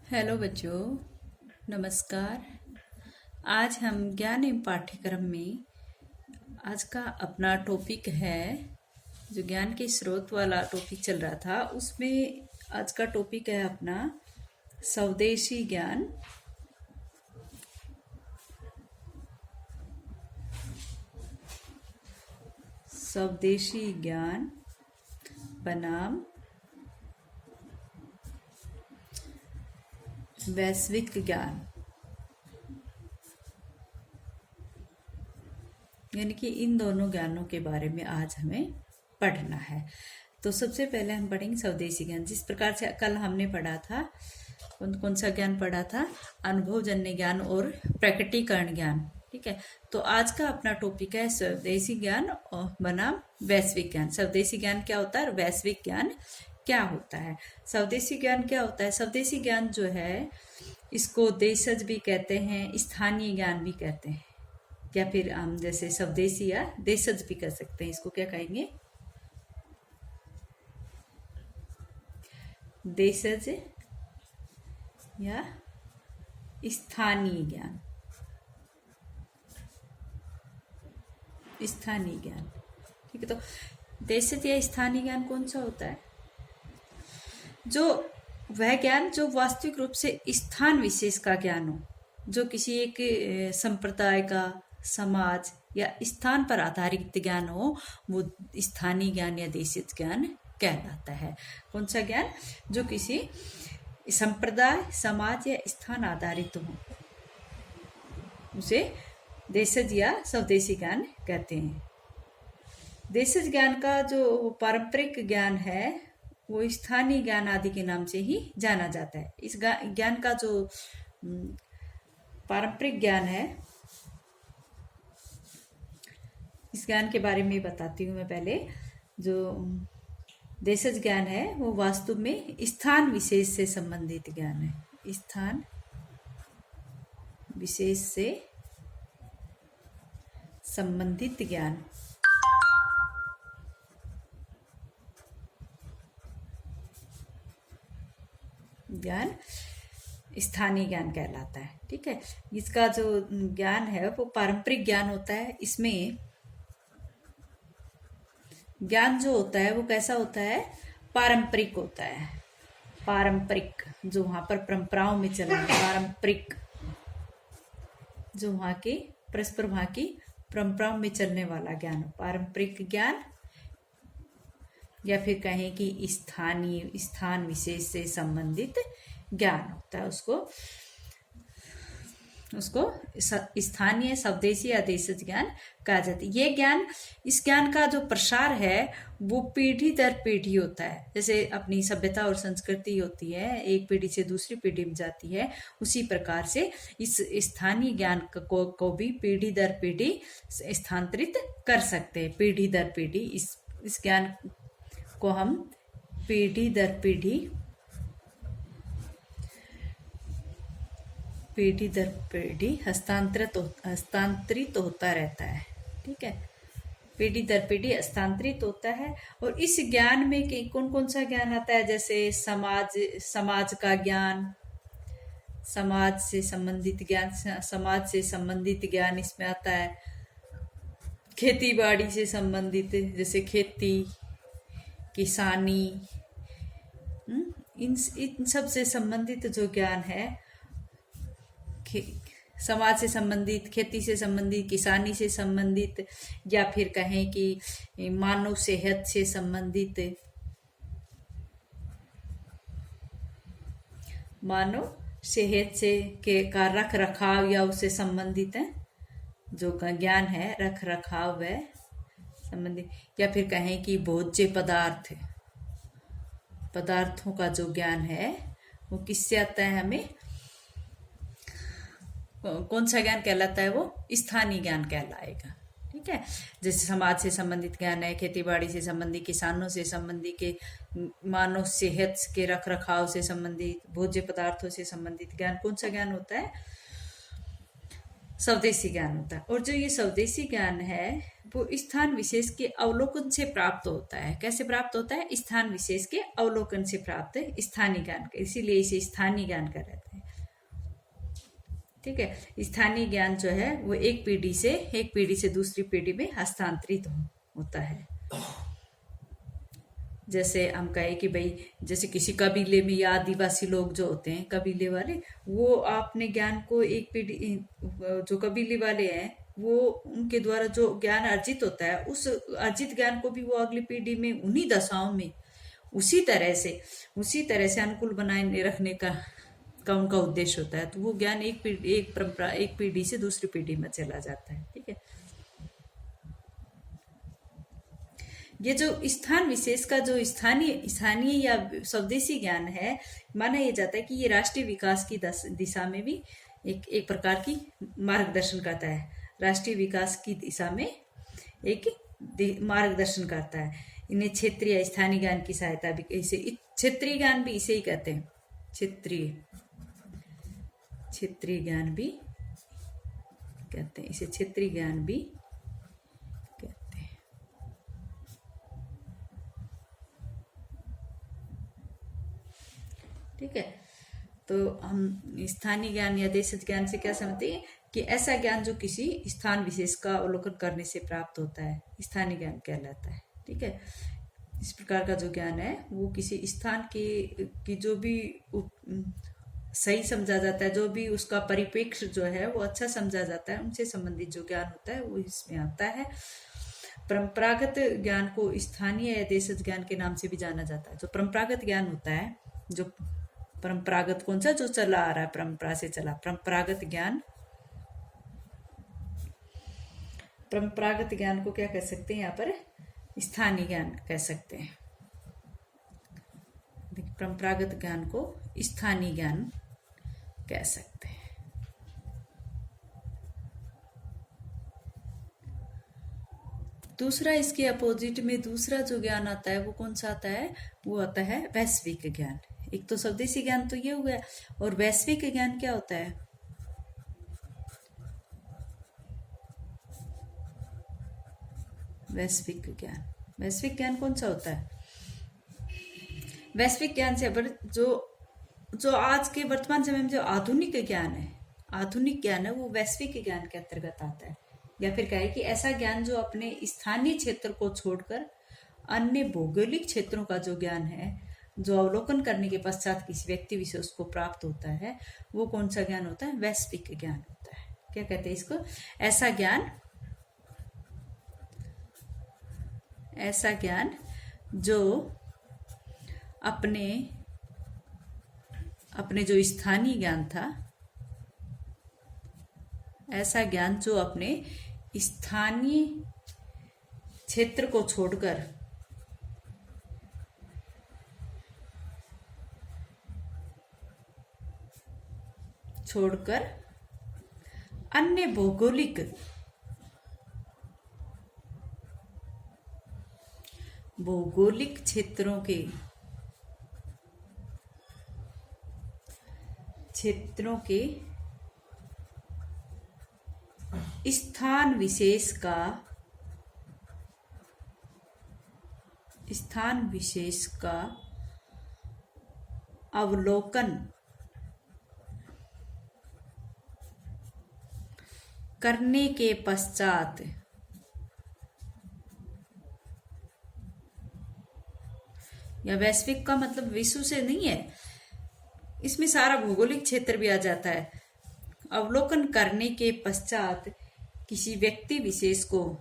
Hello बच्चों, नमस्कार। आज हम ज्ञान एवं पाठ्यक्रम में आज का अपना टॉपिक है, जो ज्ञान के स्रोत वाला टॉपिक चल रहा था, उसमें आज का टॉपिक है अपना स्वदेशी ज्ञान। स्वदेशी ज्ञान बनाम वैश्विक ज्ञान, यानी कि इन दोनों ज्ञानों के बारे में आज हमें पढ़ना है। तो सबसे पहले हम पढ़ेंगे स्वदेशी ज्ञान। जिस प्रकार से कल हमने पढ़ा था, कौन कौन सा ज्ञान पढ़ा था? अनुभवजन्य ज्ञान और प्रकटीकरण ज्ञान। ठीक है, तो आज का अपना टॉपिक है स्वदेशी ज्ञान और बनाम वैश्विक ज्ञान। स्वदेशी ज्ञान क्या होता है और वैश्विक ज्ञान क्या होता है? स्वदेशी ज्ञान क्या होता है? स्वदेशी ज्ञान जो है, इसको देशज भी कहते हैं, स्थानीय ज्ञान भी कहते हैं, या फिर हम जैसे स्वदेशी या देशज भी कर सकते हैं। इसको क्या कहेंगे? देशज या स्थानीय ज्ञान। स्थानीय ज्ञान, ठीक है। तो देशज या स्थानीय ज्ञान कौन सा होता है? जो वह ज्ञान जो वास्तविक रूप से स्थान विशेष का ज्ञान हो, जो किसी एक संप्रदाय का, समाज या स्थान पर आधारित ज्ञान हो, वो स्थानीय ज्ञान या देशित ज्ञान कहलाता है। कौन सा ज्ञान? जो किसी संप्रदाय, समाज या स्थान आधारित हो, उसे देशज या स्वदेशी ज्ञान कहते हैं। देशज ज्ञान का जो पारंपरिक ज्ञान है, वो स्थानीय ज्ञान आदि के नाम से ही जाना जाता है। इस ज्ञान का जो पारंपरिक ज्ञान है, इस ज्ञान के बारे में बताती हूँ मैं पहले। जो देशज ज्ञान है, वो वास्तव में स्थान विशेष से संबंधित ज्ञान है। स्थान विशेष से संबंधित ज्ञान स्थानीय ज्ञान कहलाता है। ठीक है, इसका जो ज्ञान है वो पारंपरिक ज्ञान होता है। इसमें ज्ञान जो होता है वो कैसा होता है? पारंपरिक होता है। पारंपरिक, जो वहां पर परंपराओं में चला है, पारंपरिक, जो वहां के परस्पर वहां की परंपराओं में चलने वाला ज्ञान, पारंपरिक ज्ञान, या फिर कहें कि स्थानीय, स्थान विशेष से संबंधित ज्ञान होता है। उसको स्थानीय, स्वदेशी या देशज ज्ञान कहा जाता है। ये ज्ञान, इस ज्ञान का जो प्रसार है वो पीढ़ी दर पीढ़ी होता है। जैसे अपनी सभ्यता और संस्कृति होती है, एक पीढ़ी से दूसरी पीढ़ी में जाती है, उसी प्रकार से इस स्थानीय ज्ञान को भी पीढ़ी दर पीढ़ी स्थानांतरित कर सकते हैं। पीढ़ी दर पीढ़ी इस ज्ञान को हम पीढ़ी दर पीढ़ी हस्तांतरित होता रहता है। ठीक है, पीढ़ी दर पीढ़ी हस्तांतरित होता है। और इस ज्ञान में कौन कौन सा ज्ञान आता है? जैसे समाज का ज्ञान, समाज से संबंधित ज्ञान, समाज से संबंधित ज्ञान इसमें आता है। खेती बाड़ी से संबंधित, जैसे खेती, किसानी, इन सब से संबंधित जो ज्ञान है, समाज से संबंधित, खेती से संबंधित, किसानी से संबंधित, या फिर कहें कि मानव सेहत से संबंधित, मानव सेहत से का रख रखाव या उससे संबंधित है जो ज्ञान है, रख रखाव है संबंधित, या फिर कहें कि भोज्य पदार्थों का जो ज्ञान है वो किससे आता है? हमें कौन सा ज्ञान कहलाता है? वो स्थानीय ज्ञान कहलाएगा। ठीक है, जैसे समाज से संबंधित ज्ञान है, खेती बाड़ी से संबंधित, किसानों से संबंधित, के मानव सेहत के रख रखाव से संबंधित, भोज्य पदार्थों से संबंधित ज्ञान। कौन सा ज्ञान होता है? स्वदेशी ज्ञान होता है। और जो ये स्वदेशी ज्ञान है वो स्थान विशेष के अवलोकन से प्राप्त होता है। कैसे प्राप्त होता है? स्थान विशेष के अवलोकन से प्राप्त है स्थानीय ज्ञान, इसीलिए इसे स्थानीय ज्ञान कहते हैं। ठीक है, स्थानीय ज्ञान जो है वो एक पीढ़ी से दूसरी पीढ़ी में हस्तांतरित होता है। जैसे हम कहे कि भाई जैसे किसी कबीले में या आदिवासी लोग जो होते हैं कबीले वाले, वो अपने ज्ञान को एक पीढ़ी, जो कबीले वाले हैं वो उनके द्वारा जो ज्ञान अर्जित होता है उस अर्जित ज्ञान को भी वो अगली पीढ़ी में उन्हीं दशाओं में उसी तरह से अनुकूल बनाए रखने का उनका उद्देश्य होता है। तो वो ज्ञान एक पीढ़ी से दूसरी पीढ़ी में चला जाता है। ठीक है, ये जो स्थान विशेष का जो स्थानीय या स्वदेशी ज्ञान है, माना यह जाता है कि ये राष्ट्रीय विकास की दिशा में भी एक प्रकार की मार्गदर्शन करता है। राष्ट्रीय विकास की दिशा में एक मार्गदर्शन करता है। इन्हें क्षेत्रीय स्थानीय ज्ञान की सहायता भी, इसे क्षेत्रीय ज्ञान भी इसे ही कहते हैं। क्षेत्रीय ज्ञान भी कहते हैं, इसे क्षेत्रीय ज्ञान भी कहते हैं। ठीक है, तो हम स्थानीय ज्ञान या देशज ज्ञान से क्या समझते हैं कि ऐसा ज्ञान जो किसी स्थान विशेष का अवलोकन करने से प्राप्त होता है, स्थानीय ज्ञान कहलाता है। ठीक है, इस प्रकार का जो ज्ञान है वो किसी स्थान की जो भी सही समझा जाता है, जो भी उसका परिप्रेक्ष्य जो है वो अच्छा समझा जाता है, उनसे संबंधित जो ज्ञान होता है वो इसमें आता है। परंपरागत ज्ञान को स्थानीय या देशज ज्ञान के नाम से भी जाना जाता है। जो परंपरागत ज्ञान होता है, जो परंपरागत कौन सा, जो चला आ रहा है, परंपरा से चला, परंपरागत ज्ञान को क्या कह सकते हैं? यहाँ पर स्थानीय ज्ञान कह सकते हैं। परंपरागत ज्ञान को स्थानीय ज्ञान कह सकते हैं। दूसरा, इसके अपोजिट में दूसरा जो ज्ञान आता है वो कौन सा आता है? वो आता है वैश्विक ज्ञान। एक तो स्वदेशी ज्ञान तो ये हो गया, और वैश्विक ज्ञान क्या होता है? वैश्विक ज्ञान कौन सा होता है? वैश्विक ज्ञान से जो आज के वर्तमान समय में जो आधुनिक ज्ञान है वो वैश्विक ज्ञान के अंतर्गत आता है। या फिर कहे कि ऐसा ज्ञान जो अपने स्थानीय क्षेत्र को छोड़कर अन्य भौगोलिक क्षेत्रों का जो ज्ञान है, जो अवलोकन करने के पश्चात किसी व्यक्ति विशेष को प्राप्त होता है, वो कौन सा ज्ञान होता है? वैश्विक ज्ञान होता है। क्या कहते हैं इसको? ऐसा ज्ञान जो अपने जो स्थानीय ज्ञान था, ऐसा ज्ञान जो अपने स्थानीय क्षेत्र को छोड़कर अन्य भौगोलिक क्षेत्रों के स्थान विशेष का अवलोकन करने के पश्चात या वैश्विक का मतलब विश्व से नहीं है, इसमें सारा भौगोलिक क्षेत्र भी आ जाता है। अवलोकन करने के पश्चात किसी व्यक्ति विशेष को,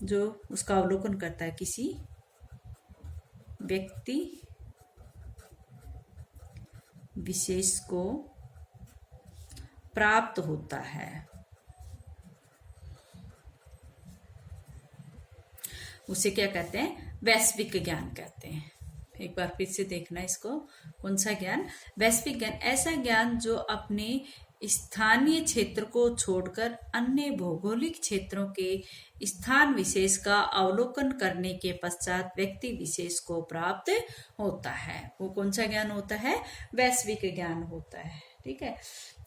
जो उसका अवलोकन करता है, किसी व्यक्ति विशेष को प्राप्त होता है, उसे क्या कहते हैं? वैश्विक ज्ञान कहते हैं। एक बार फिर से देखना इसको, कौन सा ज्ञान? वैश्विक ज्ञान। ऐसा ज्ञान जो अपने स्थानीय क्षेत्र को छोड़कर अन्य भौगोलिक क्षेत्रों के स्थान विशेष का अवलोकन करने के पश्चात व्यक्ति विशेष को प्राप्त होता है, वो कौन सा ज्ञान होता है? वैश्विक ज्ञान होता है। ठीक है।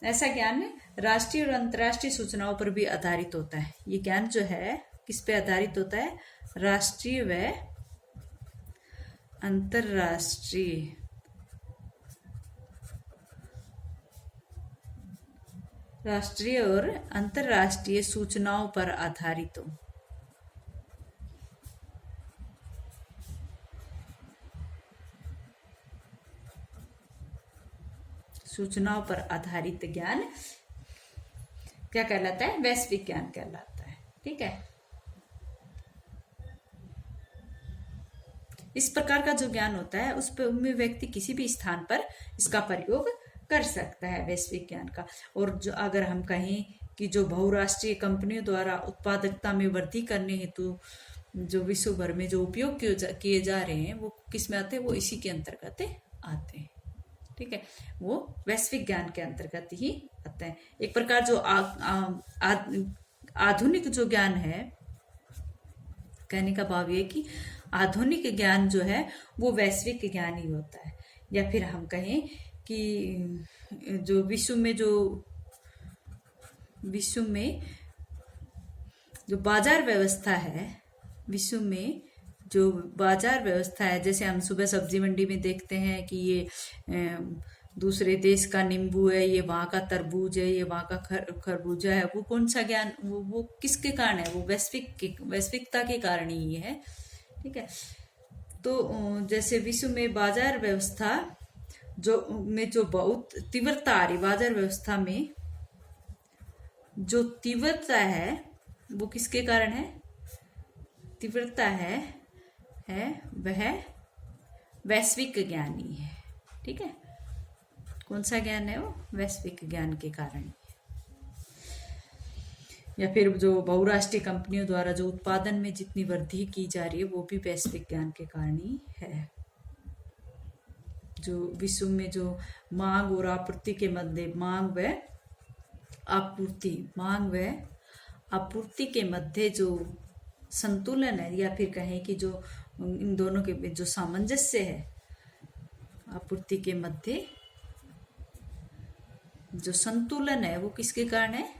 ऐसा ज्ञान राष्ट्रीय और अंतर्राष्ट्रीय सूचनाओं पर भी आधारित होता है। ये ज्ञान जो है किस पे आधारित होता है? राष्ट्रीय व अंतर्राष्ट्रीय राष्ट्रीय और अंतर्राष्ट्रीय सूचनाओं पर आधारित हो। सूचनाओं पर आधारित ज्ञान क्या कहलाता है? वैश्विक ज्ञान कहलाता है। ठीक है। इस प्रकार का जो ज्ञान होता है उस पर में व्यक्ति किसी भी स्थान पर इसका प्रयोग कर सकता है, वैश्विक ज्ञान का। और जो अगर हम कहें कि जो बहुराष्ट्रीय कंपनियों द्वारा उत्पादकता में वृद्धि करने हेतु जो विश्व भर में जो उपयोग किए जा रहे हैं वो किस में आते हैं? वो इसी के अंतर्गत आते हैं। ठीक है, वो वैश्विक ज्ञान के अंतर्गत ही आता है। एक प्रकार जो आधुनिक जो ज्ञान है, कहने का भाव ये कि आधुनिक ज्ञान जो है वो वैश्विक ज्ञान ही होता है। या फिर हम कहें कि जो विश्व में जो बाजार व्यवस्था है, विश्व में जो बाजार व्यवस्था है, जैसे हम सुबह सब्जी मंडी में देखते हैं कि ये दूसरे देश का नींबू है, ये वहां का तरबूज है, ये वहां का खरबूजा है, वो कौन सा ज्ञान, वो किसके कारण है? वो वैश्विकता के कारण ही है। ठीक है। तो जैसे विश्व में बाजार व्यवस्था जो बहुत तीव्रता आ रही, बाजार व्यवस्था में जो तीव्रता है वो किसके कारण है? तीव्रता है वह वैश्विक ज्ञान ही है। ठीक है। कौन सा ज्ञान है? वो वैश्विक ज्ञान के कारण। या फिर जो बहुराष्ट्रीय कंपनियों द्वारा जो उत्पादन में जितनी वृद्धि की जा रही है वो भी वैश्विक ज्ञान के कारण ही है। जो विश्व में जो मांग और आपूर्ति के मध्य मांग व आपूर्ति के मध्य जो संतुलन है, या फिर कहें कि जो इन दोनों के जो सामंजस्य है, आपूर्ति के मध्य जो संतुलन है वो किसके कारण है?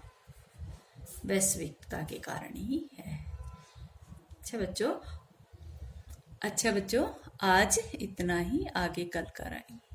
वैश्विकता के कारण ही है। अच्छा बच्चों, आज इतना ही, आगे कल कराएंगे।